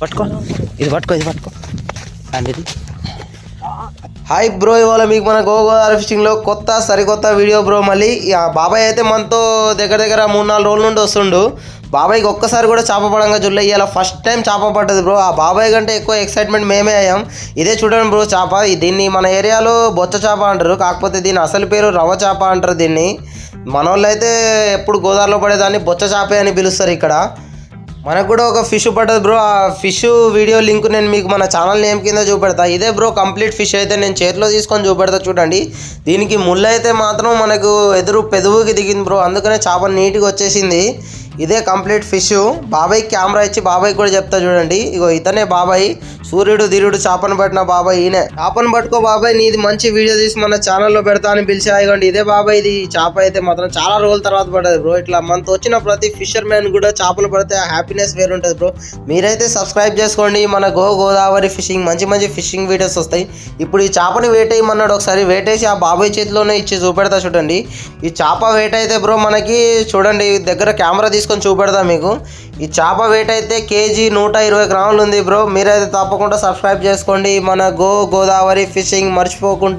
పట్టుకో ఇది పట్టుకో అండి ఇది. హాయ్ బ్రో, ఇవాళ మీకు మన గోదావరి ఫిషింగ్లో సరికొత్త వీడియో బ్రో. మళ్ళీ బాబాయ్ అయితే మనతో దగ్గర 3-4 రోజుల నుండి వస్తుండు. బాబాయ్కి ఒక్కసారి కూడా చేప పడంగా చూడలే. ఇలా ఫస్ట్ టైం చేప పడ్డది బ్రో. ఆ బాబాయ్ కంటే ఎక్కువ ఎక్సైట్మెంట్ మేమే అయ్యాం. ఇదే చూడండి బ్రో చేప. దీన్ని మన ఏరియాలో బొచ్చ చేప అంటారు, కాకపోతే దీని అసలు పేరు రవ్వ చేప అంటారు. దీన్ని మన వాళ్ళు అయితే ఎప్పుడు గోదావరిలో పడేదాన్ని బొచ్చ చేపే అని పిలుస్తారు. ఇక్కడ మనకు కూడా ఒక ఫిష్ పడ్డది బ్రో. ఆ ఫిష్ వీడియో లింక్ నేను మీకు మన ఛానల్ నేమ్ కింద చూపెడతా. ఇదే బ్రో కంప్లీట్ ఫిష్ అయితే నేను చేతిలో తీసుకొని చూపెడతా చూడండి. దీనికి ముళ్ళు అయితే మాత్రం మనకు పెదవుకి దిగింది బ్రో, అందుకనే చేప నీట్గా వచ్చేసింది. ఇదే కంప్లీట్ ఫిష్. బాబాయ్ కెమెరా ఇచ్చి బాబాయ్ కూడా చెప్తా చూడండి. ఇగో ఇతనే బాబాయ్, సూర్యుడు ధీరుడు చేపను పట్టిన బాబాయ్ ఈయనే. చేపను పట్టుకో బాబాయ్, నీది మంచి వీడియో తీసి మన ఛానల్లో పెడతా అని పిలిచా. ఇగోండి ఇదే బాబాయ్. ఇది చేప అయితే మాత్రం చాలా రోజుల తర్వాత పడ్డది బ్రో. ఇట్లా మనతో వచ్చిన ప్రతి ఫిషర్ మ్యాన్ కూడా చేపలు పడితే ఆ హ్యాపీనెస్ వేరు ఉంటుంది బ్రో. మీరైతే సబ్స్క్రైబ్ చేసుకోండి. మన గోదావరి ఫిషింగ్ మంచి ఫిషింగ్ వీడియోస్ వస్తాయి. ఇప్పుడు ఈ చేపని వేటేయమన్నాడు, ఒకసారి వేటేసి ఆ బాబాయ్ చేతిలోనే ఇచ్చి చూపెడతా చూడండి. ఈ చేప వేట అయితే బ్రో మనకి చూడండి, దగ్గర కెమెరా తీసుకొని చూపెడతా మీకు. ఈ చేప వెయిట్ అయితే కేజీ 120 గ్రాములు ఉంది బ్రో. మీరైతే తప్పకుండా సబ్స్క్రైబ్ చేసుకోండి మన గోదావరి ఫిషింగ్ మర్చిపోకుండా.